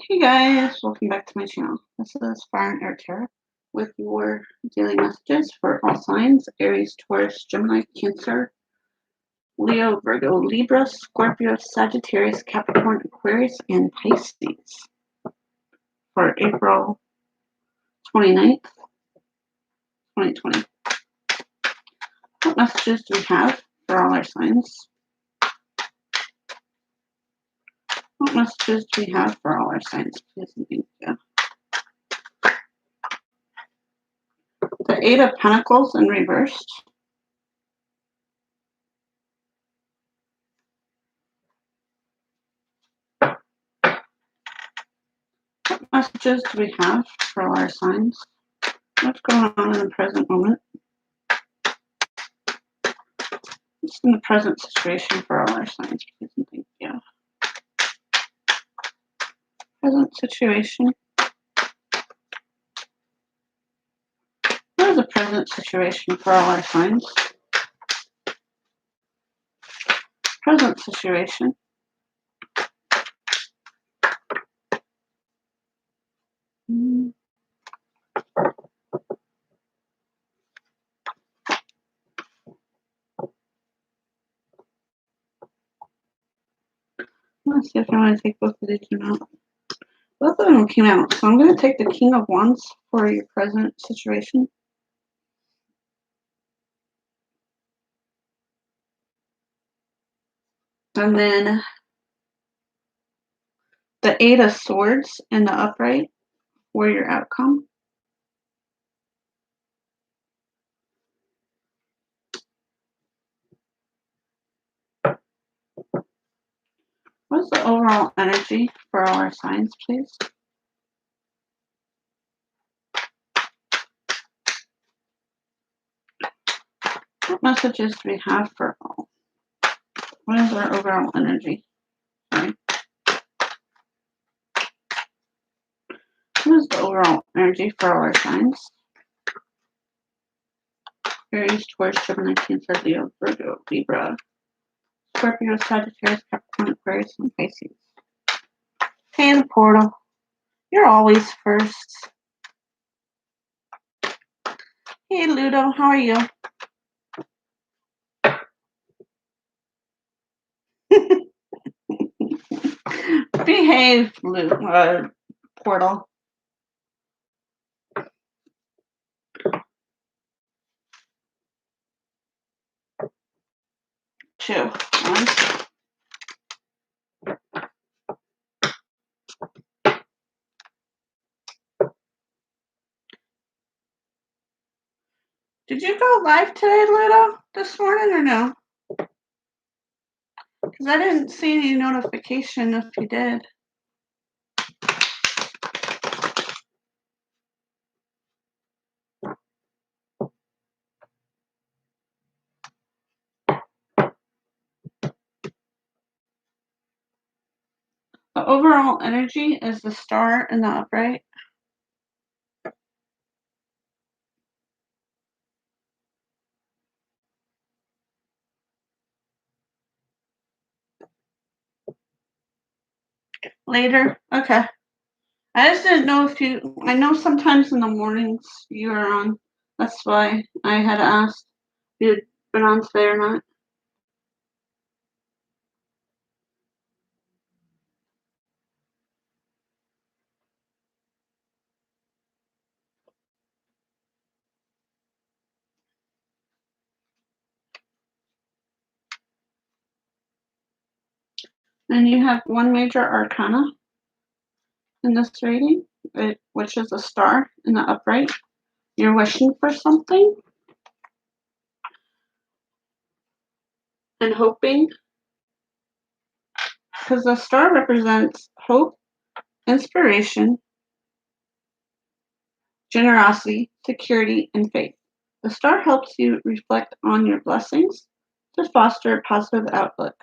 Hey guys, welcome back to my channel. This is Fire and Air Tarot with your daily messages for all signs: Aries, Taurus, Gemini, Cancer, Leo, Virgo, Libra, Scorpio, Sagittarius, Capricorn, Aquarius, and Pisces for April 29th, 2020. What messages do we have for all our signs? What messages do we have for all our signs, please and thank you? The Eight of Pentacles in reversed. What messages do we have for all our signs? What's going on in the present moment? What's in the present situation for all our signs, please and thank you? Present situation. What is the present situation for all our signs? Present situation. Let's see if I want to take both of these or not. Both of them came out, so I'm going to take the King of Wands for your present situation. And then the Eight of Swords in the upright for your outcome. What's the overall energy for all our signs, please? What messages do we have for all? What is our overall energy? Sorry. What is the overall energy for all our signs? Aries, Taurus, Gemini, Cancer, Leo, Virgo, Libra, Scorpio, Sagittarius, Capricorn, Aquarius, and Pisces. Hey, the portal. You're always first. Hey, Ludo. How are you? Behave, portal. Two. One. Did you go live today, Ludo, this morning or no? Because I didn't see any notification if you did. The overall energy is the Star in the upright. Later? Okay. I just didn't know if you, I know sometimes in the mornings you're on. That's why I had asked if you'd been on today or not. And you have one major arcana in this reading, which is a star in the upright. You're wishing for something and hoping, because the star represents hope, inspiration, generosity, security, and faith. The star helps you reflect on your blessings to foster a positive outlook.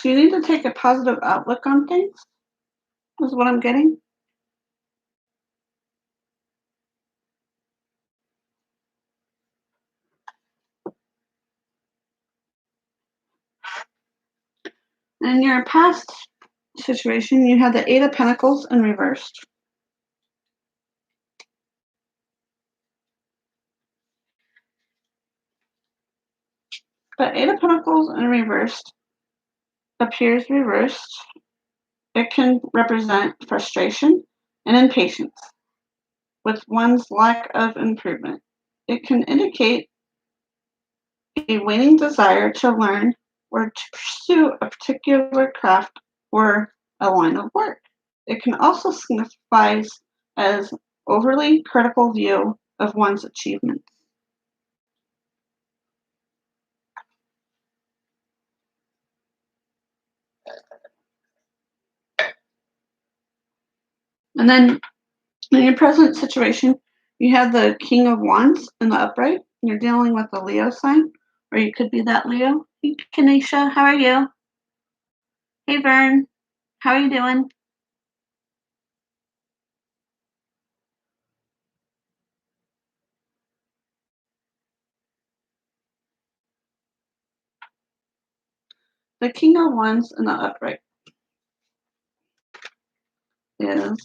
So you need to take a positive outlook on things, is what I'm getting. In your past situation, you had the Eight of Pentacles in reversed. The Eight of Pentacles in reversed appears reversed. It can represent frustration and impatience with one's lack of improvement. It can indicate a waning desire to learn or to pursue a particular craft or a line of work. It can also signify as overly critical view of one's achievements. And then in your present situation, you have the King of Wands in the upright. You're dealing with a Leo sign, or you could be that Leo. Hey, Kanisha, how are you? Hey, Vern, how are you doing? The King of Wands in the upright is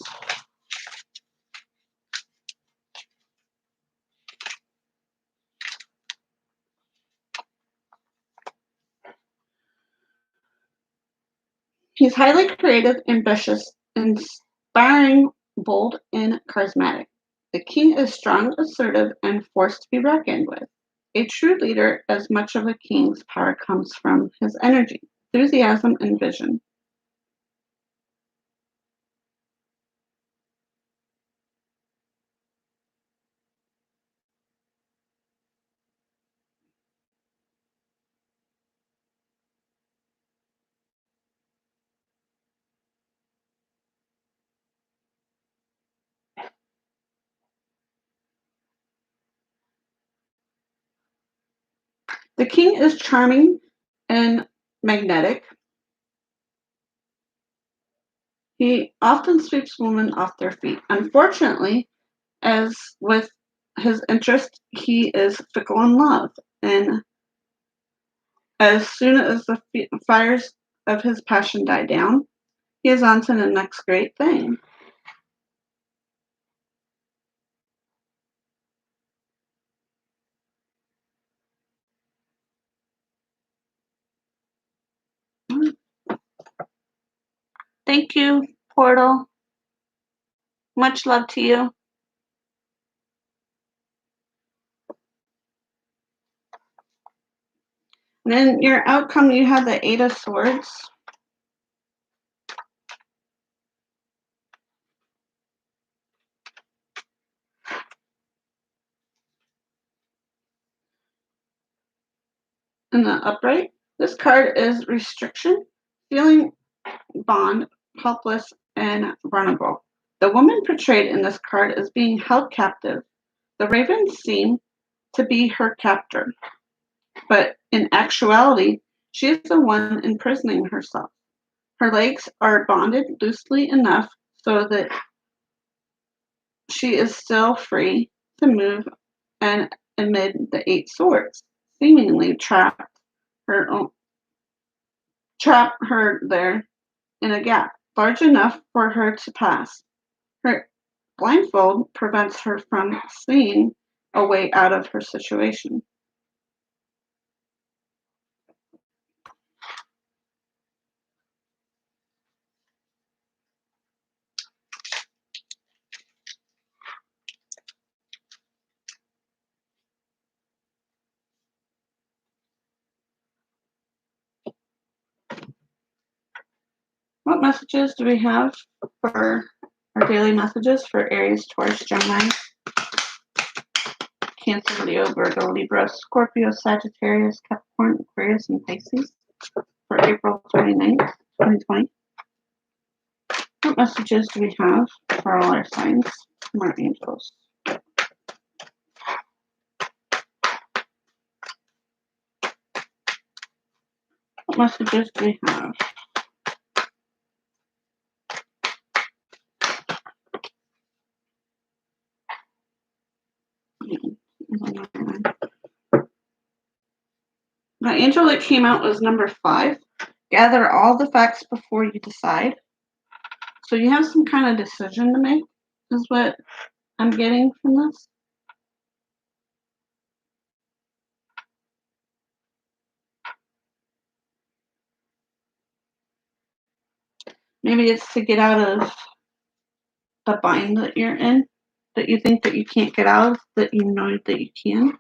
he's highly creative, ambitious, inspiring, bold, and charismatic. The king is strong, assertive, and forced to be reckoned with. A true leader, as much of a king's power comes from his energy, enthusiasm, and vision. The king is charming and magnetic. He often sweeps women off their feet. Unfortunately, as with his interest, he is fickle in love. And as soon as the fires of his passion die down, he is on to the next great thing. Thank you, Portal. Much love to you. And then your outcome, you have the Eight of Swords. In the upright. This card is restriction, feeling bond, helpless, and vulnerable. The woman portrayed in this card is being held captive. The ravens seem to be her captor, but in actuality, she is the one imprisoning herself. Her legs are bonded loosely enough so that she is still free to move, and amid the Eight Swords, seemingly trap her there in a gap large enough for her to pass. Her blindfold prevents her from seeing a way out of her situation. What messages do we have for our daily messages for Aries, Taurus, Gemini, Cancer, Leo, Virgo, Libra, Scorpio, Sagittarius, Capricorn, Aquarius, and Pisces for April 29th, 2020? What messages do we have for all our signs from our angels? What messages do we have? The angel that came out was number 5. Gather all the facts before you decide. So you have some kind of decision to make, is what I'm getting from this. Maybe it's to get out of the bind that you're in, that you think that you can't get out of, that you know that you can.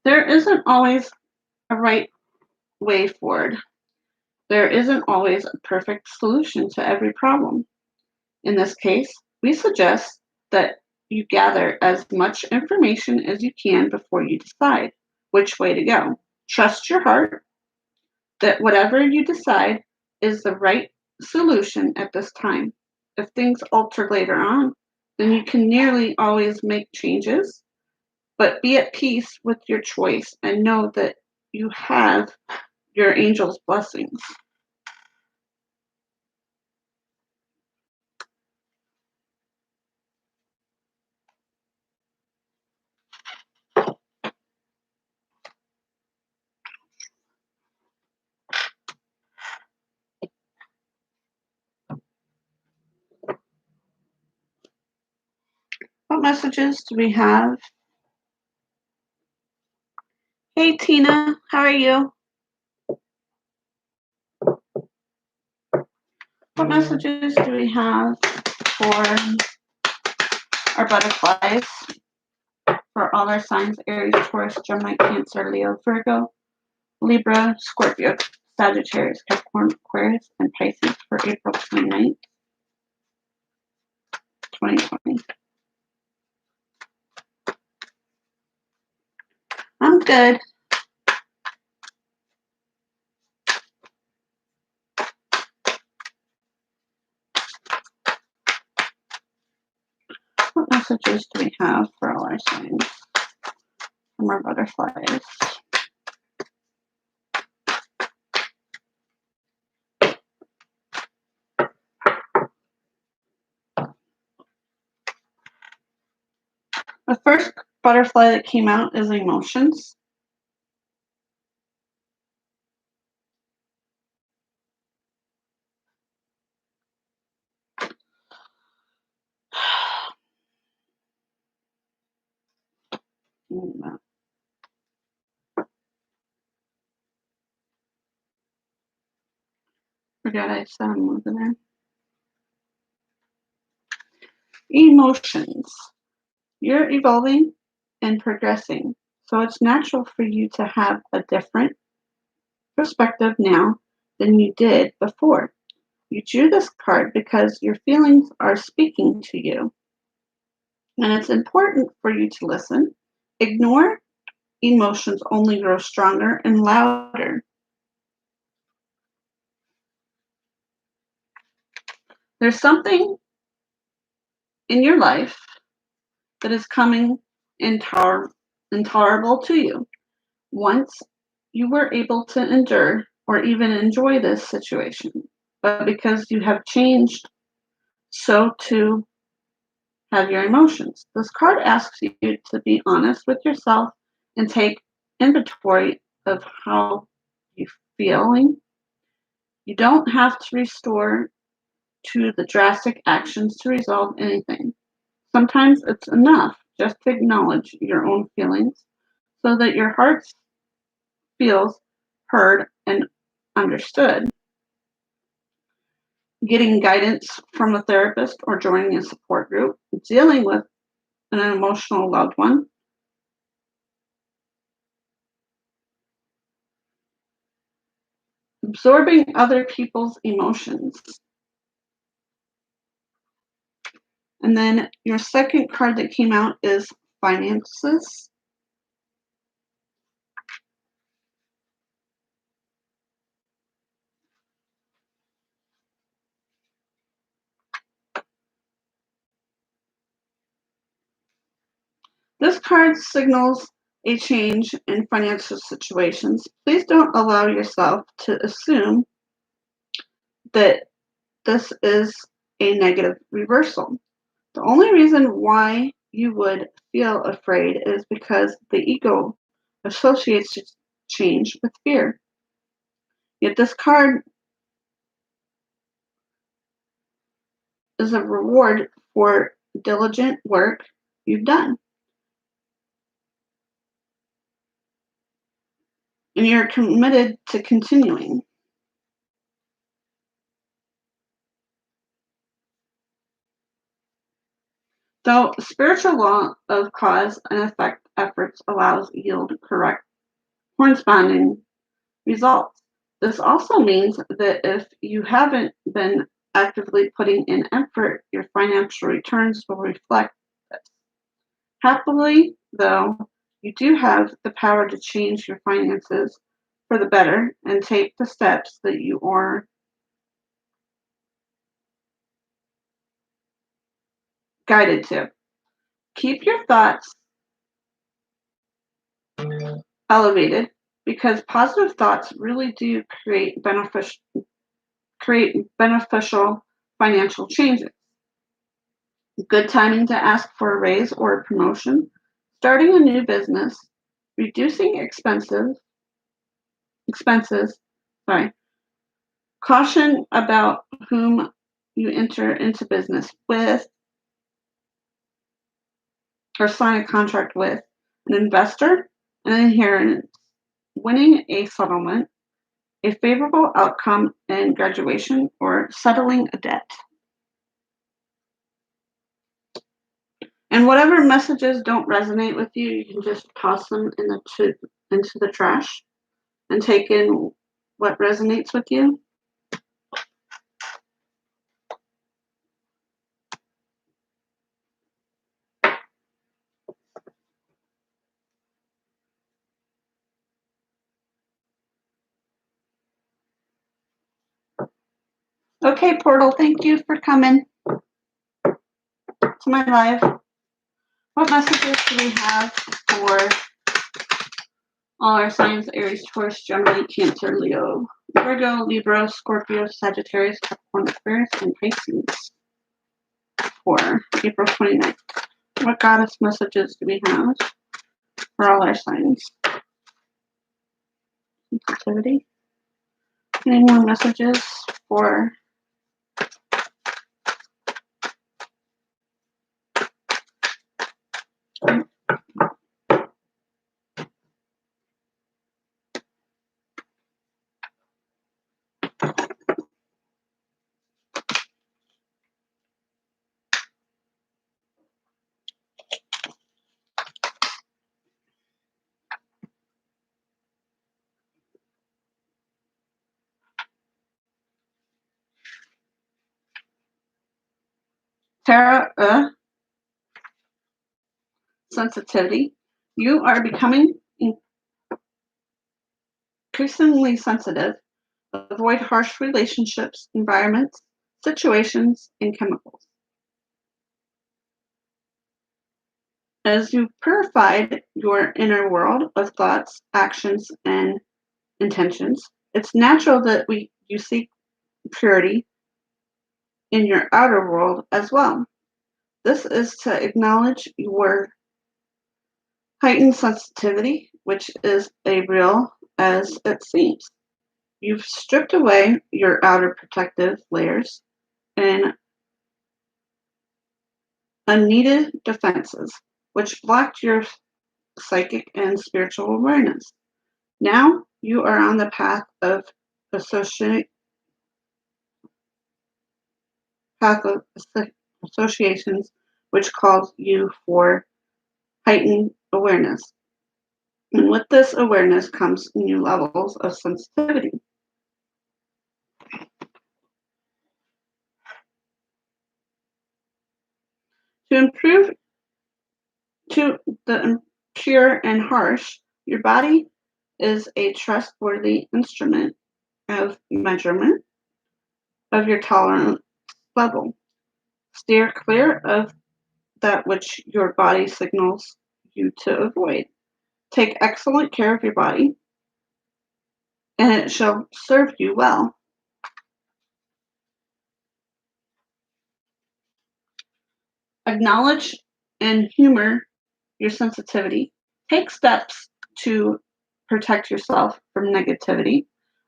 There isn't always a right way forward. There isn't always a perfect solution to every problem. In this case, we suggest that you gather as much information as you can before you decide which way to go. Trust your heart that whatever you decide is the right solution at this time. If things alter later on, then you can nearly always make changes, but be at peace with your choice and know that you have your angel's blessings. What messages do we have? Hey Tina, how are you? What messages do we have for our butterflies? For all our signs, Aries, Taurus, Gemini, Cancer, Leo, Virgo, Libra, Scorpio, Sagittarius, Capricorn, Aquarius, and Pisces for April 29th, 2020. I'm good. What messages do we have for all our signs from our butterflies? The first butterfly that came out is emotions. Forgot I said them over there. Emotions. You're evolving and progressing, so it's natural for you to have a different perspective now than you did before. You drew this card because your feelings are speaking to you, and it's important for you to listen. Ignore emotions only grow stronger and louder. There's something in your life that is coming intolerable to you. Once you were able to endure or even enjoy this situation, but because you have changed, so too have your emotions. This card asks you to be honest with yourself and take inventory of how you're feeling. You don't have to restore to the drastic actions to resolve anything. Sometimes it's enough just to acknowledge your own feelings so that your heart feels heard and understood. Getting guidance from a therapist or joining a support group, dealing with an emotional loved one, absorbing other people's emotions. And then your second card that came out is finances. This card signals a change in financial situations. Please don't allow yourself to assume that this is a negative reversal. The only reason why you would feel afraid is because the ego associates change with fear. Yet this card is a reward for diligent work you've done. And you're committed to continuing. Though spiritual law of cause and effect efforts allows yield correct corresponding results. This also means that if you haven't been actively putting in effort, your financial returns will reflect this. Happily, though, you do have the power to change your finances for the better and take the steps that you are guided to. Keep your thoughts elevated because positive thoughts really do create beneficial financial changes. Good timing to ask for a raise or a promotion, starting a new business, reducing expenses, sorry, caution about whom you enter into business with or sign a contract with, an investor, an inheritance, winning a settlement, a favorable outcome in graduation, or settling a debt. And whatever messages don't resonate with you, you can just toss them into the trash and take in what resonates with you. Okay, Portal, thank you for coming to my live. What messages do we have for all our signs: Aries, Taurus, Gemini, Cancer, Leo, Virgo, Libra, Scorpio, Sagittarius, Capricorn, Aquarius, and Pisces for April 29th? What goddess messages do we have for all our signs? Sensitivity. Any more messages for Terra sensitivity? You are becoming increasingly sensitive. Avoid harsh relationships, environments, situations, and chemicals. As you purified your inner world of thoughts, actions, and intentions, it's natural that you seek purity in your outer world as well. This is to acknowledge your heightened sensitivity, which is as real as it seems. You've stripped away your outer protective layers and unneeded defenses, which blocked your psychic and spiritual awareness. Now you are on the path of associations, which calls you for heightened awareness. And with this awareness comes new levels of sensitivity. To improve to the pure and harsh, your body is a trustworthy instrument of measurement of your tolerance level. Steer clear of that which your body signals you to avoid. Take excellent care of your body, and it shall serve you well. Acknowledge and humor your sensitivity. Take steps to protect yourself from negativity.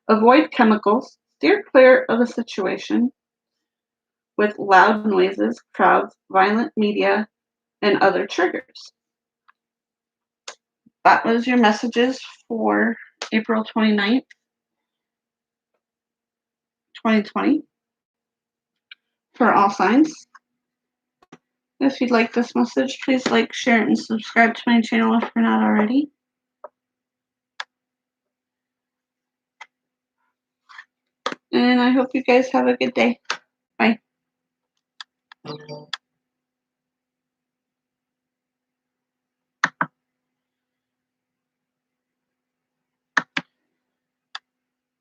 Avoid chemicals. Steer clear of a situation with loud noises, crowds, violent media, and other triggers. That was your messages for April 29th, 2020 for all signs. If you'd like this message, please like, share, and subscribe to my channel if you're not already. And I hope you guys have a good day. Bye.